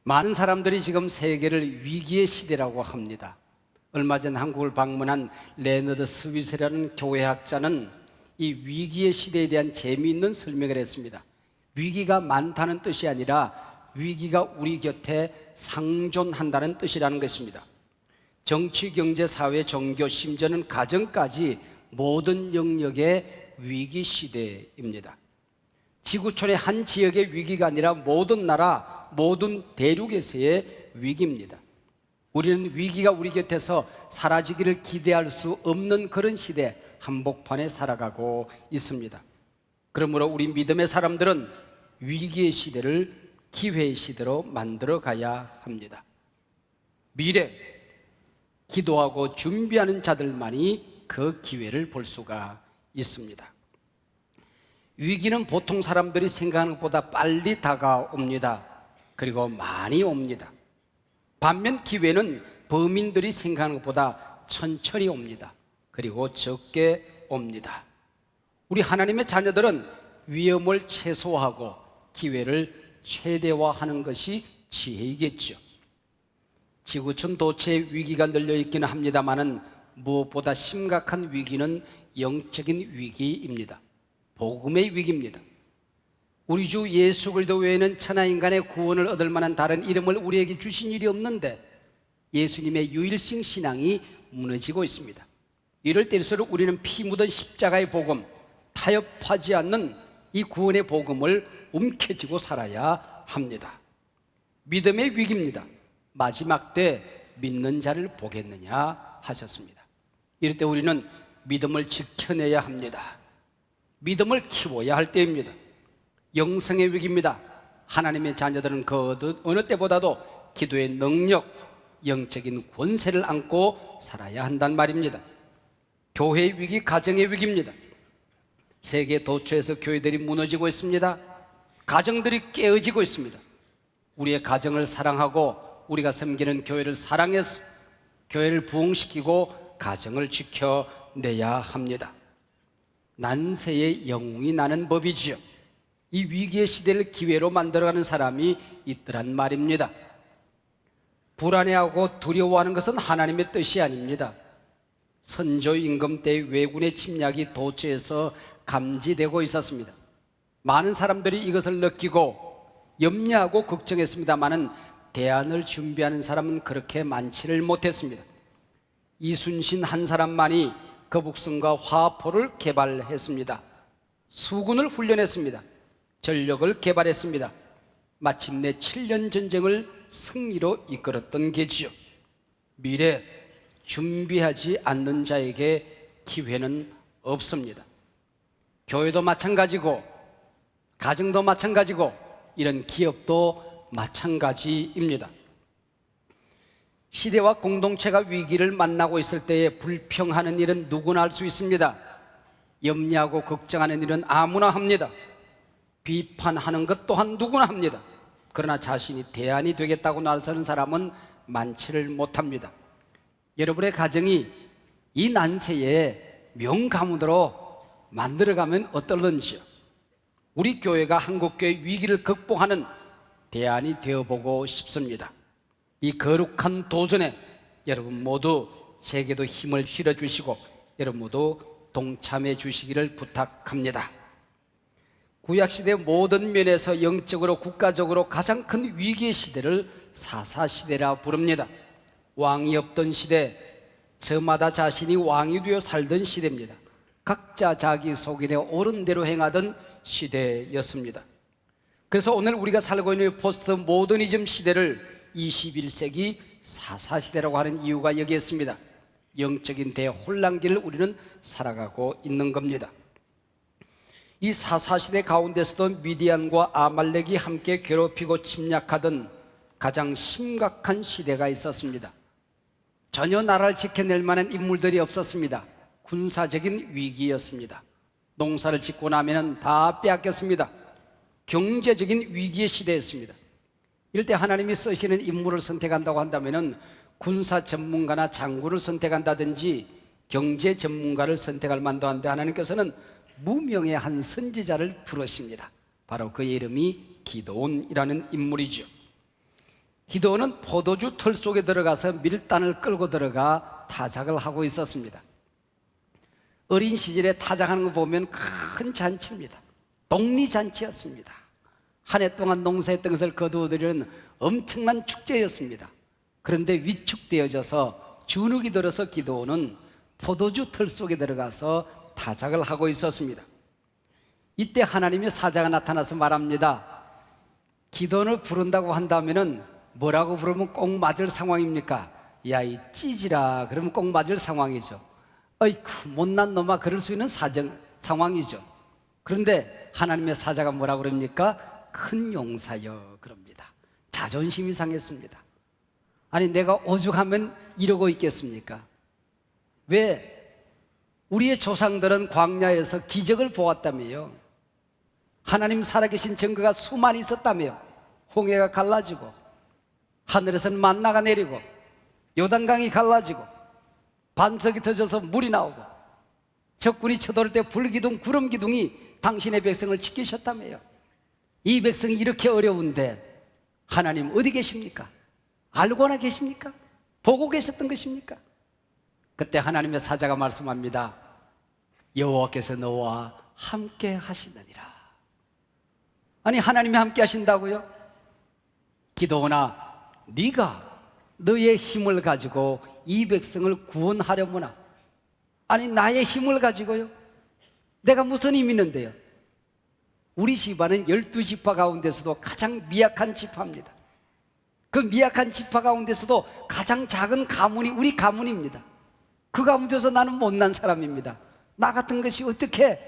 많은 사람들이 지금 세계를 위기의 시대라고 합니다. 얼마 전 한국을 방문한 레너드 스윗이라는 교회학자는 이 위기의 시대에 대한 재미있는 설명을 했습니다. 위기가 많다는 뜻이 아니라 위기가 우리 곁에 상존한다는 뜻이라는 것입니다. 정치, 경제, 사회, 종교, 심지어는 가정까지 모든 영역의 위기 시대입니다. 지구촌의 한 지역의 위기가 아니라 모든 나라, 모든 대륙에서의 위기입니다. 우리는 위기가 우리 곁에서 사라지기를 기대할 수 없는 그런 시대 한복판에 살아가고 있습니다. 그러므로 우리 믿음의 사람들은 위기의 시대를 기회의 시대로 만들어 가야 합니다. 미래, 기도하고 준비하는 자들만이 그 기회를 볼 수가 있습니다. 위기는 보통 사람들이 생각하는 것보다 빨리 다가옵니다. 그리고 많이 옵니다. 반면 기회는 범인들이 생각하는 것보다 천천히 옵니다. 그리고 적게 옵니다. 우리 하나님의 자녀들은 위험을 최소화하고 기회를 최대화하는 것이 지혜이겠죠. 지구촌 도처에 위기가 널려있기는 합니다만은 무엇보다 심각한 위기는 영적인 위기입니다. 복음의 위기입니다. 우리 주 예수 그리스도 외에는 천하인간의 구원을 얻을 만한 다른 이름을 우리에게 주신 일이 없는데 예수님의 유일신 신앙이 무너지고 있습니다. 이럴 때일수록 우리는 피 묻은 십자가의 복음, 타협하지 않는 이 구원의 복음을 움켜쥐고 살아야 합니다. 믿음의 위기입니다. 마지막 때 믿는 자를 보겠느냐 하셨습니다. 이럴 때 우리는 믿음을 지켜내야 합니다. 믿음을 키워야 할 때입니다. 영성의 위기입니다. 하나님의 자녀들은 그 어느 때보다도 기도의 능력, 영적인 권세를 안고 살아야 한단 말입니다. 교회의 위기, 가정의 위기입니다. 세계 도처에서 교회들이 무너지고 있습니다. 가정들이 깨어지고 있습니다. 우리의 가정을 사랑하고 우리가 섬기는 교회를 사랑해서 교회를 부흥시키고 가정을 지켜내야 합니다. 난세의 영웅이 나는 법이지요. 이 위기의 시대를 기회로 만들어가는 사람이 있더란 말입니다. 불안해하고 두려워하는 것은 하나님의 뜻이 아닙니다. 선조 임금 때 왜군의 침략이 도처에서 감지되고 있었습니다. 많은 사람들이 이것을 느끼고 염려하고 걱정했습니다마는 대안을 준비하는 사람은 그렇게 많지를 못했습니다. 이순신 한 사람만이 거북선과 화포를 개발했습니다. 수군을 훈련했습니다. 전력을 개발했습니다. 마침내 7년 전쟁을 승리로 이끌었던 계지요. 미래 준비하지 않는 자에게 기회는 없습니다. 교회도 마찬가지고 가정도 마찬가지고 이런 기업도 마찬가지입니다. 시대와 공동체가 위기를 만나고 있을 때에 불평하는 일은 누구나 할 수 있습니다. 염려하고 걱정하는 일은 아무나 합니다. 비판하는 것 또한 누구나 합니다. 그러나 자신이 대안이 되겠다고 나서는 사람은 많지를 못합니다. 여러분의 가정이 이 난세에 명가문으로 만들어가면 어떨런지요. 우리 교회가 한국교회 위기를 극복하는 대안이 되어보고 싶습니다. 이 거룩한 도전에 여러분 모두 제게도 힘을 실어주시고 여러분 모두 동참해 주시기를 부탁합니다. 구약시대 모든 면에서 영적으로 국가적으로 가장 큰 위기의 시대를 사사시대라 부릅니다. 왕이 없던 시대, 저마다 자신이 왕이 되어 살던 시대입니다. 각자 자기 속인에 옳은 대로 행하던 시대였습니다. 그래서 오늘 우리가 살고 있는 포스트 모더니즘 시대를 21세기 사사시대라고 하는 이유가 여기에 있습니다. 영적인 대혼란기를 우리는 살아가고 있는 겁니다. 이 사사시대 가운데서도 미디안과 아말렉이 함께 괴롭히고 침략하던 가장 심각한 시대가 있었습니다. 전혀 나라를 지켜낼 만한 인물들이 없었습니다. 군사적인 위기였습니다. 농사를 짓고 나면 다 빼앗겼습니다. 경제적인 위기의 시대였습니다. 이럴 때 하나님이 쓰시는 인물을 선택한다고 한다면 군사 전문가나 장군을 선택한다든지 경제 전문가를 선택할 만도 한데 하나님께서는 무명의 한 선지자를 부르십니다. 바로 그의 이름이 기드온이라는 인물이죠. 기도는 포도주 털 속에 들어가서 밀단을 끌고 들어가 타작을 하고 있었습니다. 어린 시절에 타작하는 거 보면 큰 잔치입니다. 독리잔치였습니다. 한 해 동안 농사했던 것을 거두어들이는 엄청난 축제였습니다. 그런데 위축되어져서 주눅이 들어서 기도는 포도주 털 속에 들어가서 타작을 하고 있었습니다. 이때 하나님의 사자가 나타나서 말합니다. 기도를 부른다고 한다면은 뭐라고 부르면 꼭 맞을 상황입니까? 야, 이 찌질아, 그러면 꼭 맞을 상황이죠. 어이쿠, 못난 놈아, 그럴 수 있는 상황이죠. 그런데 하나님의 사자가 뭐라고 그럽니까? 큰 용사여, 그럽니다. 자존심이 상했습니다. 아니, 내가 오죽하면 이러고 있겠습니까? 왜? 우리의 조상들은 광야에서 기적을 보았다며요. 하나님 살아계신 증거가 수많이 있었다며요. 홍해가 갈라지고, 하늘에서는 만나가 내리고, 요단강이 갈라지고, 반석이 터져서 물이 나오고, 적군이 쳐들어올 때 불기둥 구름기둥이 당신의 백성을 지키셨다며요. 이 백성이 이렇게 어려운데 하나님 어디 계십니까? 알고나 계십니까? 보고 계셨던 것입니까? 그때 하나님의 사자가 말씀합니다. 여호와께서 너와 함께 하시느니라. 아니, 하나님이 함께 하신다고요? 기도오나 네가 너의 힘을 가지고 이 백성을 구원하려무나. 아니, 나의 힘을 가지고요? 내가 무슨 힘이 있는데요? 우리 지파는 12지파 가운데서도 가장 미약한 지파입니다. 그 미약한 지파 가운데서도 가장 작은 가문이 우리 가문입니다. 그 가운데서 나는 못난 사람입니다. 나 같은 것이 어떻게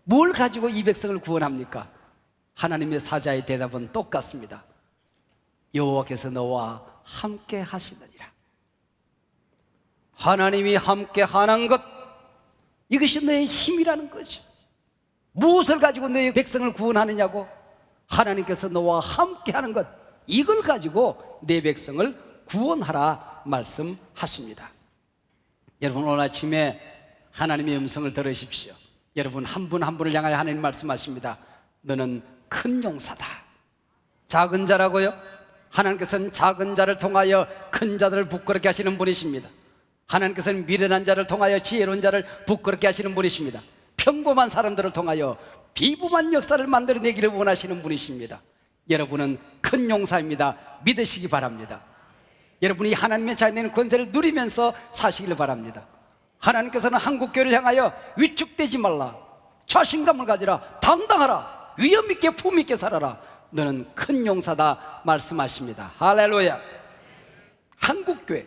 뭘 가지고 이 백성을 구원합니까? 하나님의 사자의 대답은 똑같습니다. 여호와께서 너와 함께 하시느니라. 하나님이 함께 하는 것, 이것이 너의 힘이라는 거죠. 무엇을 가지고 너의 백성을 구원하느냐고? 하나님께서 너와 함께 하는 것, 이걸 가지고 내 백성을 구원하라 말씀하십니다. 여러분, 오늘 아침에 하나님의 음성을 들으십시오. 여러분, 한 분 한 분을 향하여 하나님 말씀하십니다. 너는 큰 용사다. 작은 자라고요? 하나님께서는 작은 자를 통하여 큰 자들을 부끄럽게 하시는 분이십니다. 하나님께서는 미련한 자를 통하여 지혜로운 자를 부끄럽게 하시는 분이십니다. 평범한 사람들을 통하여 비범한 역사를 만들어내기를 원하시는 분이십니다. 여러분은 큰 용사입니다. 믿으시기 바랍니다. 여러분이 하나님의 자녀된 권세를 누리면서 사시길 바랍니다. 하나님께서는 한국교회를 향하여 위축되지 말라, 자신감을 가지라, 당당하라, 위엄 있게 품 있게 살아라, 너는 큰 용사다 말씀하십니다. 할렐루야. 한국교회,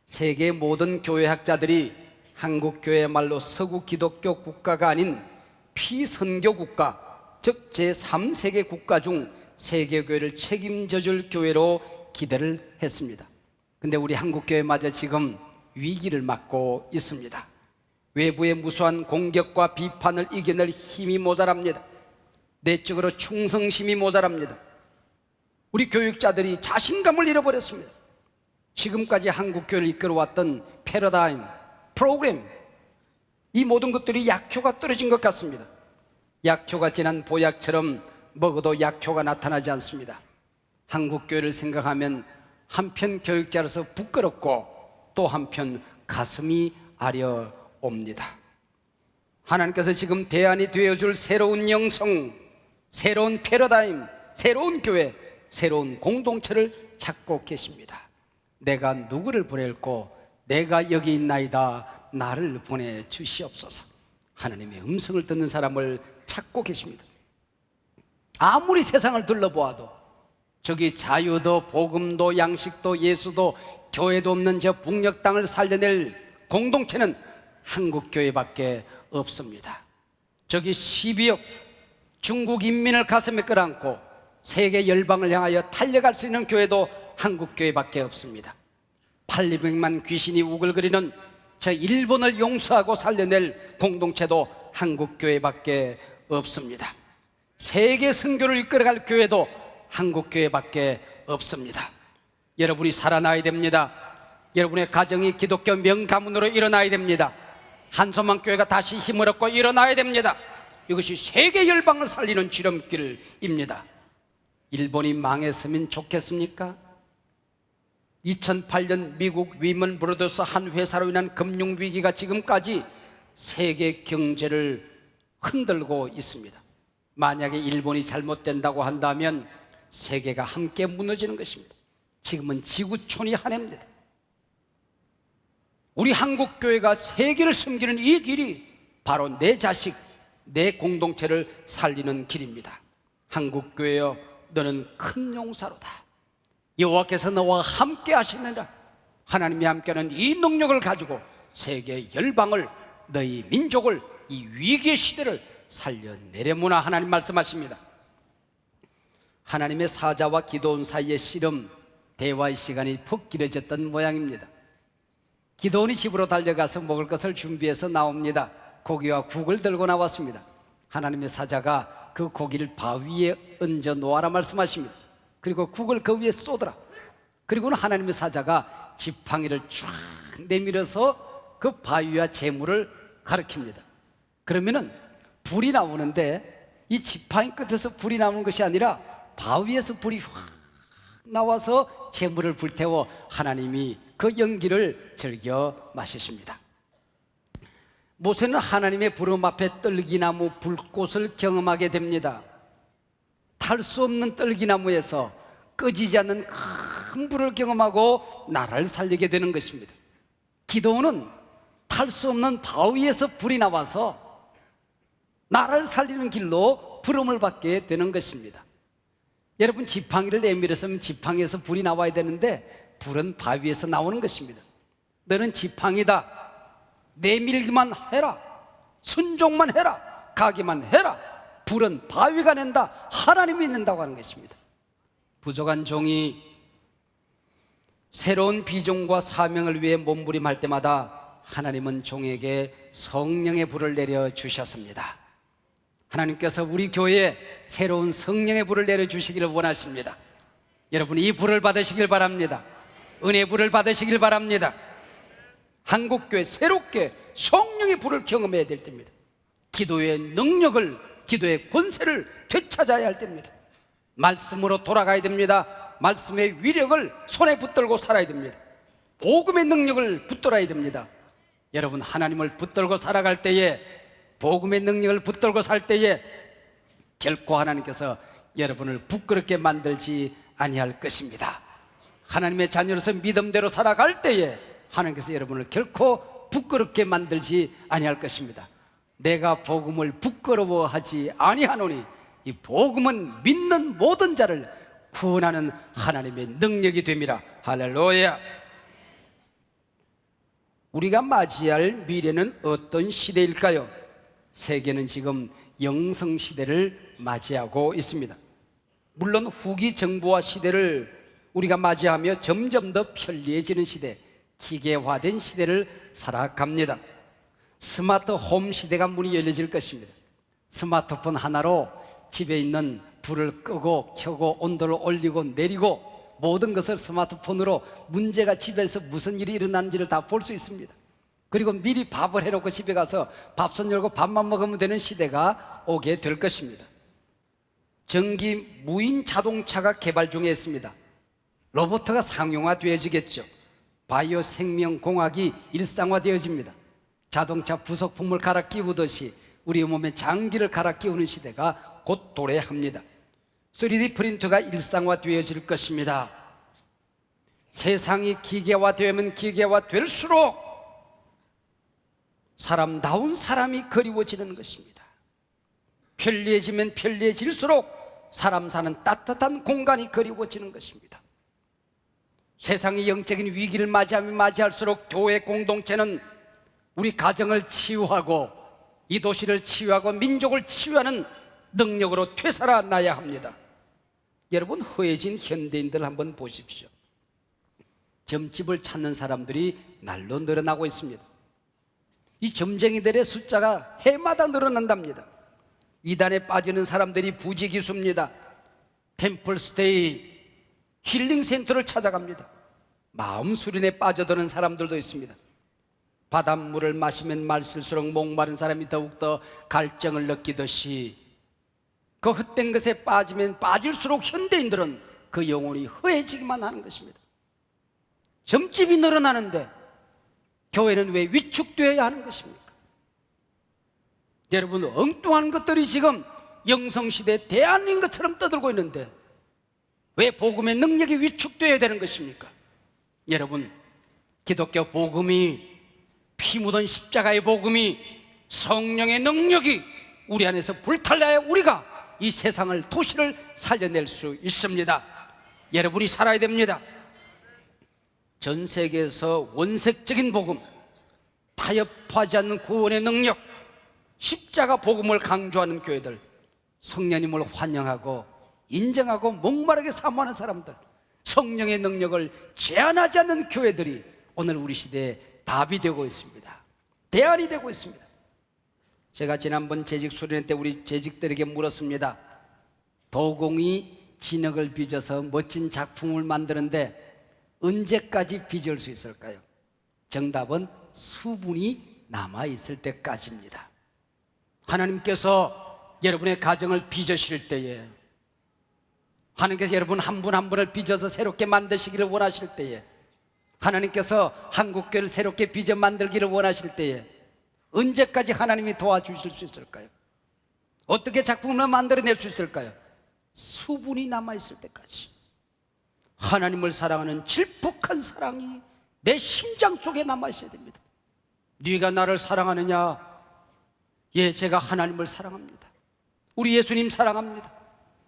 세계 모든 교회학자들이 한국교회 말로 서구 기독교 국가가 아닌 피선교 국가, 즉 제3세계 국가 중 세계교회를 책임져 줄 교회로 기대를 했습니다. 근데 우리 한국교회마저 지금 위기를 맞고 있습니다. 외부의 무수한 공격과 비판을 이겨낼 힘이 모자랍니다. 내적으로 충성심이 모자랍니다. 우리 교육자들이 자신감을 잃어버렸습니다. 지금까지 한국교회를 이끌어왔던 패러다임, 프로그램, 이 모든 것들이 약효가 떨어진 것 같습니다. 약효가 지난 보약처럼 먹어도 약효가 나타나지 않습니다. 한국교회를 생각하면 한편 교육자로서 부끄럽고 또 한편 가슴이 아려옵니다. 하나님께서 지금 대안이 되어줄 새로운 영성, 새로운 패러다임, 새로운 교회, 새로운 공동체를 찾고 계십니다. 내가 누구를 보낼고 내가 여기 있나이다, 나를 보내주시옵소서. 하나님의 음성을 듣는 사람을 찾고 계십니다. 아무리 세상을 둘러보아도 저기 자유도 복음도 양식도 예수도 교회도 없는 저 북녘 땅을 살려낼 공동체는 한국교회밖에 없습니다. 저기 12억 중국 인민을 가슴에 끌어안고 세계 열방을 향하여 달려갈 수 있는 교회도 한국교회밖에 없습니다. 800만 귀신이 우글거리는 저 일본을 용서하고 살려낼 공동체도 한국교회밖에 없습니다. 세계 선교를 이끌어갈 교회도 한국교회밖에 없습니다. 여러분이 살아나야 됩니다. 여러분의 가정이 기독교 명가문으로 일어나야 됩니다. 한소망교회가 다시 힘을 얻고 일어나야 됩니다. 이것이 세계 열방을 살리는 지름길입니다. 일본이 망했으면 좋겠습니까? 2008년 미국 위먼 브로더스 한 회사로 인한 금융위기가 지금까지 세계 경제를 흔들고 있습니다. 만약에 일본이 잘못된다고 한다면 세계가 함께 무너지는 것입니다. 지금은 지구촌이 하나입니다. 우리 한국교회가 세계를 섬기는 이 길이 바로 내 자식, 내 공동체를 살리는 길입니다. 한국교회여, 너는 큰 용사로다. 여호와께서 너와 함께 하시느라. 하나님이 함께하는 이 능력을 가지고 세계 열방을, 너희 민족을, 이 위기의 시대를 살려내려무나 하나님 말씀하십니다. 하나님의 사자와 기도원 사이의 씨름, 대화의 시간이 푹 길어졌던 모양입니다. 기도원이 집으로 달려가서 먹을 것을 준비해서 나옵니다. 고기와 국을 들고 나왔습니다. 하나님의 사자가 그 고기를 바위에 얹어 놓아라 말씀하십니다. 그리고 국을 그 위에 쏟으라. 그리고는 하나님의 사자가 지팡이를 쫙 내밀어서 그 바위와 재물을 가리킵니다. 그러면은 불이 나오는데 이 지팡이 끝에서 불이 나오는 것이 아니라 바위에서 불이 확 나와서 재물을 불태워 하나님이 그 연기를 즐겨 마시십니다. 모세는 하나님의 부름 앞에 떨기나무 불꽃을 경험하게 됩니다. 탈 수 없는 떨기나무에서 꺼지지 않는 큰 불을 경험하고 나라를 살리게 되는 것입니다. 기도원은 탈 수 없는 바위에서 불이 나와서 나라를 살리는 길로 부름을 받게 되는 것입니다. 여러분, 지팡이를 내밀었으면 지팡이에서 불이 나와야 되는데 불은 바위에서 나오는 것입니다. 너는 지팡이다. 내밀기만 해라. 순종만 해라. 가기만 해라. 불은 바위가 낸다. 하나님이 낸다고 하는 것입니다. 부족한 종이 새로운 비전과 사명을 위해 몸부림할 때마다 하나님은 종에게 성령의 불을 내려주셨습니다. 하나님께서 우리 교회에 새로운 성령의 불을 내려주시기를 원하십니다. 여러분, 이 불을 받으시길 바랍니다. 은혜의 불을 받으시길 바랍니다. 한국교회 새롭게 성령의 불을 경험해야 될 때입니다. 기도의 능력을, 기도의 권세를 되찾아야 할 때입니다. 말씀으로 돌아가야 됩니다. 말씀의 위력을 손에 붙들고 살아야 됩니다. 복음의 능력을 붙들어야 됩니다. 여러분, 하나님을 붙들고 살아갈 때에, 복음의 능력을 붙들고 살 때에 결코 하나님께서 여러분을 부끄럽게 만들지 아니할 것입니다. 하나님의 자녀로서 믿음대로 살아갈 때에 하나님께서 여러분을 결코 부끄럽게 만들지 아니할 것입니다. 내가 복음을 부끄러워하지 아니하노니 이 복음은 믿는 모든 자를 구원하는 하나님의 능력이 됨이라. 할렐루야. 우리가 맞이할 미래는 어떤 시대일까요? 세계는 지금 영성시대를 맞이하고 있습니다. 물론 후기 정보화 시대를 우리가 맞이하며 점점 더 편리해지는 시대, 기계화된 시대를 살아갑니다. 스마트 홈 시대가 문이 열려질 것입니다. 스마트폰 하나로 집에 있는 불을 끄고 켜고 온도를 올리고 내리고 모든 것을 스마트폰으로 문제가 집에서 무슨 일이 일어나는지를 다 볼 수 있습니다. 그리고 미리 밥을 해놓고 집에 가서 밥솥 열고 밥만 먹으면 되는 시대가 오게 될 것입니다. 전기 무인 자동차가 개발 중에 있습니다. 로봇가 상용화되어지겠죠. 바이오 생명공학이 일상화되어집니다. 자동차 부속품을 갈아 끼우듯이 우리 몸에 장기를 갈아 끼우는 시대가 곧 도래합니다. 3D 프린터가 일상화되어질 것입니다. 세상이 기계화되면 기계화될수록 사람다운 사람이 그리워지는 것입니다. 편리해지면 편리해질수록 사람 사는 따뜻한 공간이 그리워지는 것입니다. 세상의 영적인 위기를 맞이하면 맞이할수록 교회 공동체는 우리 가정을 치유하고 이 도시를 치유하고 민족을 치유하는 능력으로 되살아나야 합니다. 여러분, 허해진 현대인들 한번 보십시오. 점집을 찾는 사람들이 날로 늘어나고 있습니다. 이 점쟁이들의 숫자가 해마다 늘어난답니다. 이단에 빠지는 사람들이 부지기수입니다. 템플스테이, 힐링센터를 찾아갑니다. 마음 수련에 빠져드는 사람들도 있습니다. 바닷물을 마시면 마실수록 목마른 사람이 더욱더 갈증을 느끼듯이 그 헛된 것에 빠지면 빠질수록 현대인들은 그 영혼이 허해지기만 하는 것입니다. 점집이 늘어나는데 교회는 왜 위축되어야 하는 것입니까? 여러분, 엉뚱한 것들이 지금 영성시대 대안인 것처럼 떠들고 있는데 왜 복음의 능력이 위축되어야 되는 것입니까? 여러분, 기독교 복음이, 피 묻은 십자가의 복음이, 성령의 능력이 우리 안에서 불탈라야 우리가 이 세상을, 도시를 살려낼 수 있습니다. 여러분이 살아야 됩니다. 전 세계에서 원색적인 복음, 타협하지 않는 구원의 능력, 십자가 복음을 강조하는 교회들, 성령님을 환영하고 인정하고 목마르게 사모하는 사람들, 성령의 능력을 제한하지 않는 교회들이 오늘 우리 시대에 답이 되고 있습니다. 대안이 되고 있습니다. 제가 지난번 재직 수련회 때 우리 재직들에게 물었습니다. 도공이 진흙을 빚어서 멋진 작품을 만드는데 언제까지 빚을 수 있을까요? 정답은 수분이 남아있을 때까지입니다. 하나님께서 여러분의 가정을 빚으실 때에, 하나님께서 여러분 한 분 한 분을 빚어서 새롭게 만드시기를 원하실 때에, 하나님께서 한국교회를 새롭게 빚어 만들기를 원하실 때에 언제까지 하나님이 도와주실 수 있을까요? 어떻게 작품을 만들어낼 수 있을까요? 수분이 남아있을 때까지. 하나님을 사랑하는 질퍽한 사랑이 내 심장 속에 남아있어야 됩니다. 네가 나를 사랑하느냐? 예, 제가 하나님을 사랑합니다. 우리 예수님 사랑합니다.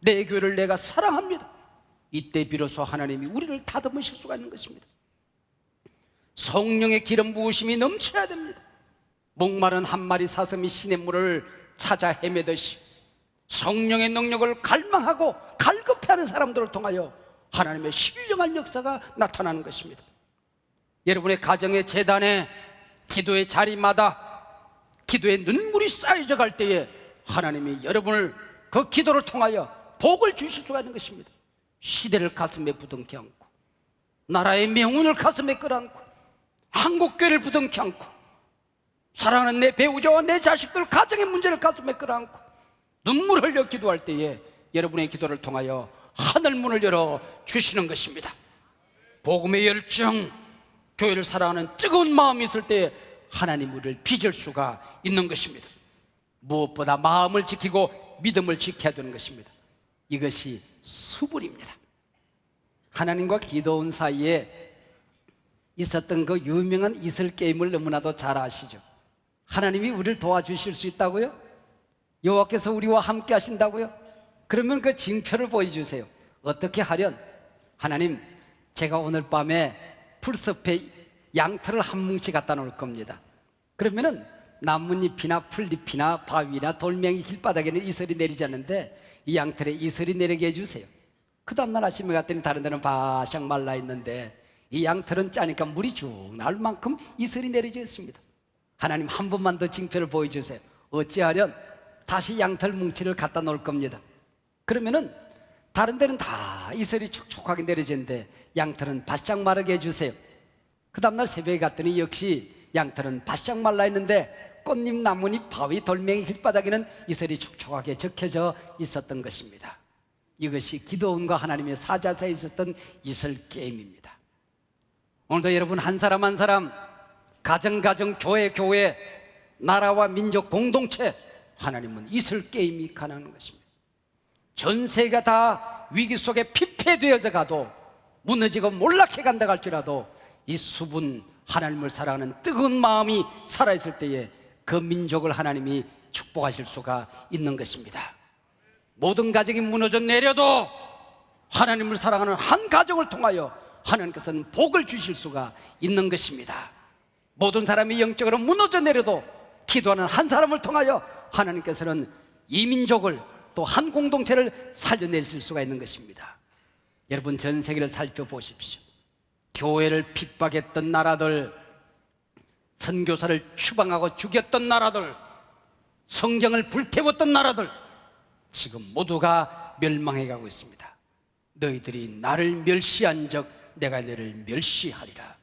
내 교회를 내가 사랑합니다. 이때 비로소 하나님이 우리를 다듬으실 수가 있는 것입니다. 성령의 기름 부으심이 넘쳐야 됩니다. 목마른 한 마리 사슴이 시냇물을 찾아 헤매듯이 성령의 능력을 갈망하고 갈급해하는 사람들을 통하여 하나님의 신령한 역사가 나타나는 것입니다. 여러분의 가정의 재단에, 기도의 자리마다 기도의 눈물이 쌓여져 갈 때에 하나님이 여러분을 그 기도를 통하여 복을 주실 수가 있는 것입니다. 시대를 가슴에 부둥켜 안고, 나라의 명운을 가슴에 끌어안고, 한국교회를 부둥켜 안고, 사랑하는 내 배우자와 내 자식들 가정의 문제를 가슴에 끌어안고 눈물 흘려 기도할 때에 여러분의 기도를 통하여 하늘문을 열어 주시는 것입니다. 복음의 열정, 교회를 사랑하는 뜨거운 마음이 있을 때에 하나님 우리를 빚을 수가 있는 것입니다. 무엇보다 마음을 지키고 믿음을 지켜야 되는 것입니다. 이것이 수분입니다. 하나님과 기도원 사이에 있었던 그 유명한 이슬 게임을 너무나도 잘 아시죠? 하나님이 우리를 도와주실 수 있다고요? 여호와께서 우리와 함께 하신다고요? 그러면 그 징표를 보여주세요. 어떻게 하련? 하나님, 제가 오늘 밤에 풀숲에 양털을 한 뭉치 갖다 놓을 겁니다. 그러면은 나뭇잎이나 풀잎이나 바위나 돌멩이 길바닥에는 이슬이 내리지 않는데 이 양털에 이슬이 내리게 해주세요. 그 다음날 아침에 갔더니 다른 데는 바싹 말라 있는데 이 양털은 짜니까 물이 쭉 나올 만큼 이슬이 내려져 있습니다. 하나님, 한 번만 더 징표를 보여주세요. 어찌하련? 다시 양털 뭉치를 갖다 놓을 겁니다. 그러면은 다른 데는 다 이슬이 촉촉하게 내려지는데 양털은 바싹 마르게 해주세요. 그 다음날 새벽에 갔더니 역시 양털은 바싹 말라 있는데 꽃잎, 나뭇잎, 바위, 돌멩이 길바닥에는 이슬이 촉촉하게 적혀져 있었던 것입니다. 이것이 기도원과 하나님의 사자사에 있었던 이슬 게임입니다. 오늘도 여러분 한 사람 한 사람, 가정, 교회, 나라와 민족 공동체, 하나님은 이슬 게임이 가능한 것입니다. 전 세계가 다 위기 속에 피폐되어져 가도, 무너지고 몰락해 간다 할지라도 이 수분, 하나님을 사랑하는 뜨거운 마음이 살아있을 때에 그 민족을 하나님이 축복하실 수가 있는 것입니다. 모든 가정이 무너져 내려도 하나님을 사랑하는 한 가정을 통하여 하나님께서는 복을 주실 수가 있는 것입니다. 모든 사람이 영적으로 무너져 내려도 기도하는 한 사람을 통하여 하나님께서는 이 민족을, 또 한 공동체를 살려내실 수가 있는 것입니다. 여러분, 전 세계를 살펴보십시오. 교회를 핍박했던 나라들, 선교사를 추방하고 죽였던 나라들, 성경을 불태웠던 나라들, 지금 모두가 멸망해가고 있습니다. 너희들이 나를 멸시한 적 내가 너희를 멸시하리라.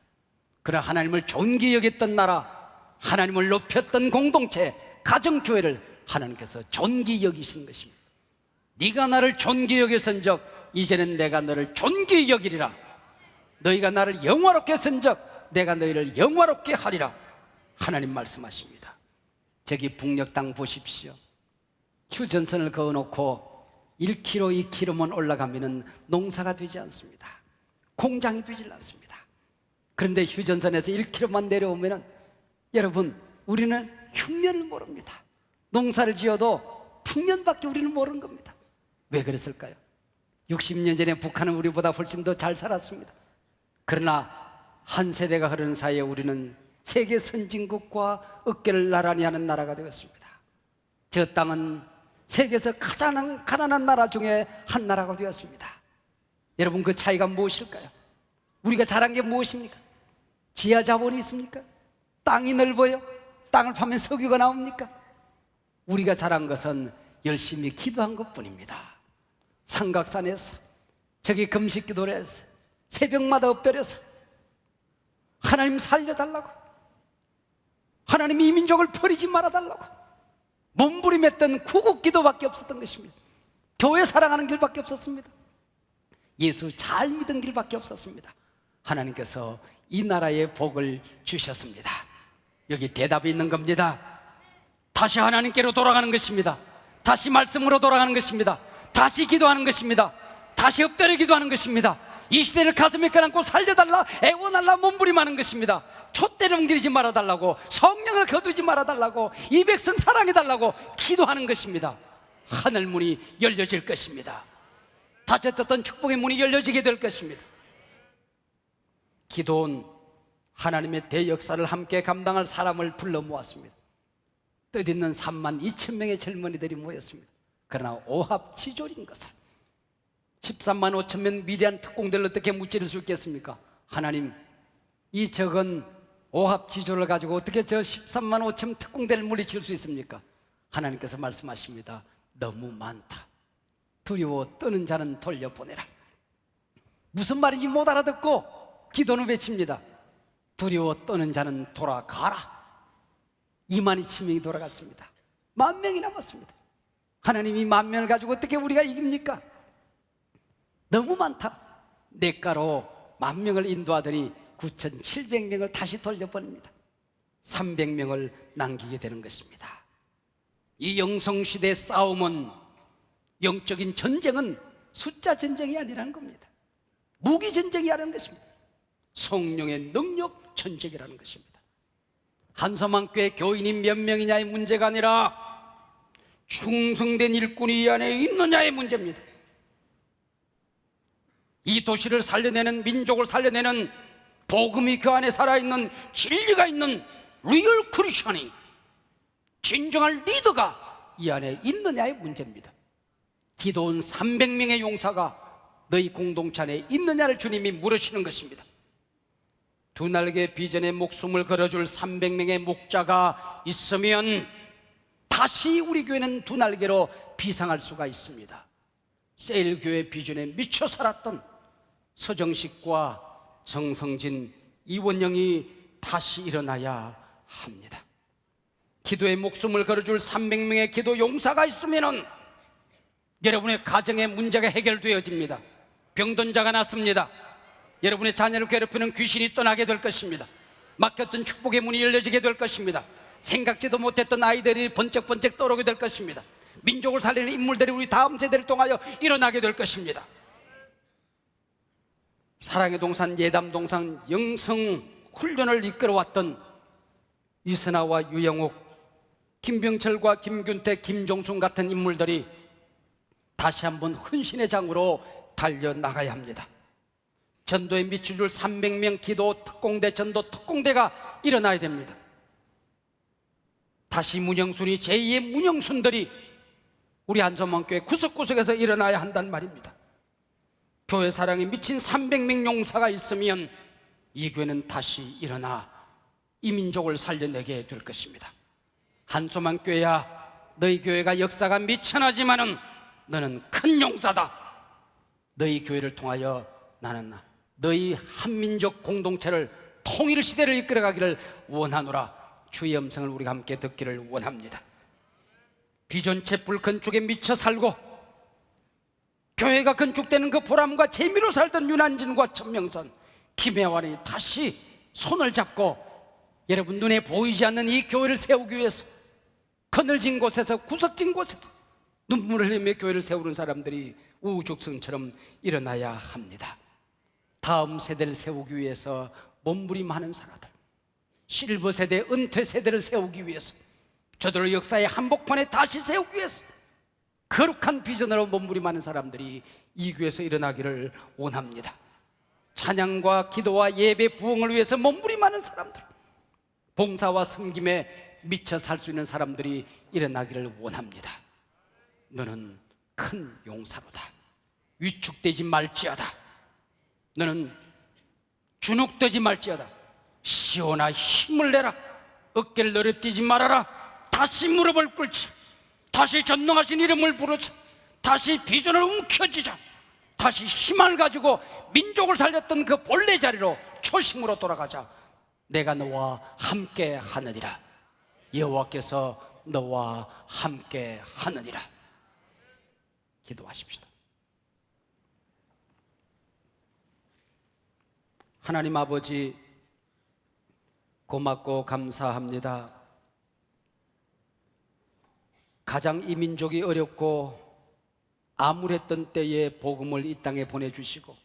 그러나 하나님을 존귀 여겼던 나라, 하나님을 높였던 공동체, 가정교회를 하나님께서 존귀 여기시는 것입니다. 네가 나를 존귀히 여겼은적 이제는 내가 너를 존귀히 여기리라. 너희가 나를 영화롭게 했은적 내가 너희를 영화롭게 하리라. 하나님 말씀하십니다. 저기 북녘 땅 보십시오. 휴전선을 그어놓고 1km, 2km만 올라가면 농사가 되지 않습니다. 공장이 되질 않습니다. 그런데 휴전선에서 1km만 내려오면 여러분, 우리는 흉년을 모릅니다. 농사를 지어도 풍년밖에 우리는 모르는 겁니다. 왜 그랬을까요? 60년 전에 북한은 우리보다 훨씬 더 잘 살았습니다. 그러나 한 세대가 흐르는 사이에 우리는 세계 선진국과 어깨를 나란히 하는 나라가 되었습니다. 저 땅은 세계에서 가장 가난한 나라 중에 한 나라가 되었습니다. 여러분, 그 차이가 무엇일까요? 우리가 잘한 게 무엇입니까? 지하 자본이 있습니까? 땅이 넓어요? 땅을 파면 석유가 나옵니까? 우리가 잘한 것은 열심히 기도한 것뿐입니다. 삼각산에서, 저기 금식 기도를 해서, 새벽마다 엎드려서 하나님 살려달라고, 하나님 이 민족을 버리지 말아달라고 몸부림했던 구국기도밖에 없었던 것입니다. 교회 사랑하는 길밖에 없었습니다. 예수 잘 믿은 길밖에 없었습니다. 하나님께서 이 나라에 복을 주셨습니다. 여기 대답이 있는 겁니다. 다시 하나님께로 돌아가는 것입니다. 다시 말씀으로 돌아가는 것입니다. 다시 기도하는 것입니다. 다시 엎드려 기도하는 것입니다. 이 시대를 가슴에 껴안고 살려달라, 애원하라, 몸부림하는 것입니다. 촛대를 옮기지 말아달라고, 성령을 거두지 말아달라고, 이 백성 사랑해달라고 기도하는 것입니다. 하늘 문이 열려질 것입니다. 닫혔던 축복의 문이 열려지게 될 것입니다. 기도는 하나님의 대역사를 함께 감당할 사람을 불러 모았습니다. 뜻있는 3만 2천 명의 젊은이들이 모였습니다. 그러나 오합지졸인 것을, 13만 5천 명 미대한 특공대를 어떻게 무찌를 수 있겠습니까? 하나님, 이 적은 오합지졸을 가지고 어떻게 저 13만 5천 특공대를 물리칠 수 있습니까? 하나님께서 말씀하십니다. 너무 많다. 두려워 떠는 자는 돌려보내라. 무슨 말인지 못 알아듣고 기도는 외칩니다. 두려워 떠는 자는 돌아가라. 2만 2천 명이 돌아갔습니다. 10,000명이 남았습니다. 하나님이 10,000명을 가지고 어떻게 우리가 이깁니까? 너무 많다. 냇가로 10,000명을 인도하더니 9,700명을 다시 돌려보냅니다. 300명을 남기게 되는 것입니다. 이 영성시대의 싸움은, 영적인 전쟁은 숫자 전쟁이 아니라는 겁니다. 무기 전쟁이 아니라는 것입니다. 성령의 능력 전쟁이라는 것입니다. 한서만교회 교인이 몇 명이냐의 문제가 아니라 충성된 일꾼이 이 안에 있느냐의 문제입니다. 이 도시를 살려내는, 민족을 살려내는 복음이 그 안에 살아있는, 진리가 있는 리얼 크리스천이, 진정한 리더가 이 안에 있느냐의 문제입니다. 기도원 300명의 용사가 너희 공동체 안에 있느냐를 주님이 물으시는 것입니다. 두 날개 비전에 목숨을 걸어줄 300명의 목자가 있으면 다시 우리 교회는 두 날개로 비상할 수가 있습니다. 세일교회 비전에 미쳐 살았던 서정식과 정성진, 이원영이 다시 일어나야 합니다. 기도에 목숨을 걸어줄 300명의 기도 용사가 있으면 여러분의 가정의 문제가 해결되어집니다. 병든 자가 낫습니다. 여러분의 자녀를 괴롭히는 귀신이 떠나게 될 것입니다. 막혔던 축복의 문이 열려지게 될 것입니다. 생각지도 못했던 아이들이 번쩍번쩍 떠오르게 될 것입니다. 민족을 살리는 인물들이 우리 다음 세대를 통하여 일어나게 될 것입니다. 사랑의 동산, 예담 동산 영성 훈련을 이끌어왔던 이선아와 유영욱, 김병철과 김균태, 김종순 같은 인물들이 다시 한번 헌신의 장으로 달려나가야 합니다. 전도에 미쳐줄 300명 기도 특공대, 전도 특공대가 일어나야 됩니다. 다시 문영순이, 제2의 문영순들이 우리 한서만교회 구석구석에서 일어나야 한단 말입니다. 교회 사랑에 미친 300명 용사가 있으면 이 교회는 다시 일어나 이 민족을 살려내게 될 것입니다. 한소만교회야, 너희 교회가 역사가 미천하지만은 너는 큰 용사다. 너희 교회를 통하여 나는 너희 한민족 공동체를, 통일 시대를 이끌어가기를 원하노라. 주의 음성을 우리가 함께 듣기를 원합니다. 비전 촛불 건축에 미쳐 살고 교회가 건축되는 그 보람과 재미로 살던 윤한진과 천명선, 김혜환이 다시 손을 잡고 여러분 눈에 보이지 않는 이 교회를 세우기 위해서 그늘진 곳에서, 구석진 곳에서 눈물을 흘리며 교회를 세우는 사람들이 우죽성처럼 일어나야 합니다. 다음 세대를 세우기 위해서 몸부림하는 사람들, 실버 세대, 은퇴 세대를 세우기 위해서, 저들을 역사의 한복판에 다시 세우기 위해서 거룩한 비전으로 몸부림하는 사람들이 이 교회에서 일어나기를 원합니다. 찬양과 기도와 예배 부흥을 위해서 몸부림하는 사람들, 봉사와 섬김에 미쳐 살 수 있는 사람들이 일어나기를 원합니다. 너는 큰 용사로다. 위축되지 말지어다. 너는 주눅되지 말지어다. 시온아, 힘을 내라. 어깨를 내려뛰지 말아라. 다시 무릎을 꿇자. 다시 전능하신 이름을 부르자. 다시 비전을 움켜쥐자. 다시 힘을 가지고 민족을 살렸던 그 본래 자리로, 초심으로 돌아가자. 내가 너와 함께 하느니라. 여호와께서 너와 함께 하느니라. 기도하십시다. 하나님 아버지, 고맙고 감사합니다. 가장 이 민족이 어렵고 암울했던 때에 복음을 이 땅에 보내주시고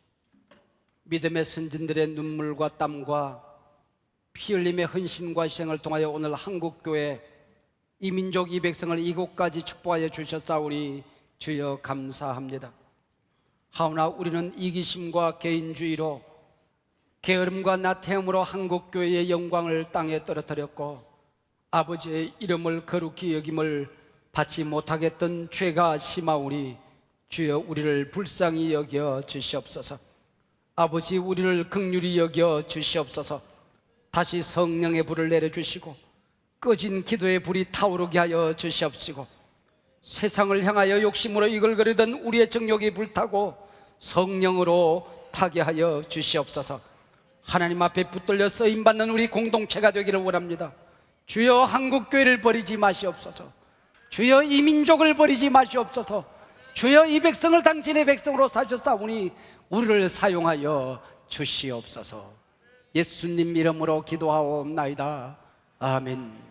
믿음의 선진들의 눈물과 땀과 피 흘림의 헌신과 희생을 통하여 오늘 한국교회, 이 민족 이 백성을 이곳까지 축복하여 주셨사오니 주여 감사합니다. 하오나 우리는 이기심과 개인주의로, 게으름과 나태함으로 한국교회의 영광을 땅에 떨어뜨렸고 아버지의 이름을 거룩히 여김을 받지 못하겠던 죄가 심하오니 주여 우리를 불쌍히 여겨 주시옵소서. 아버지, 우리를 긍휼히 여겨 주시옵소서. 다시 성령의 불을 내려주시고 꺼진 기도의 불이 타오르게 하여 주시옵시고, 세상을 향하여 욕심으로 이글거리던 우리의 정욕이 불타고 성령으로 타게 하여 주시옵소서. 하나님 앞에 붙들려 쓰임받는 우리 공동체가 되기를 원합니다. 주여 한국교회를 버리지 마시옵소서. 주여 이 민족을 버리지 마시옵소서. 주여 이 백성을 당신의 백성으로 사셨사오니 우리를 사용하여 주시옵소서. 예수님 이름으로 기도하옵나이다. 아멘.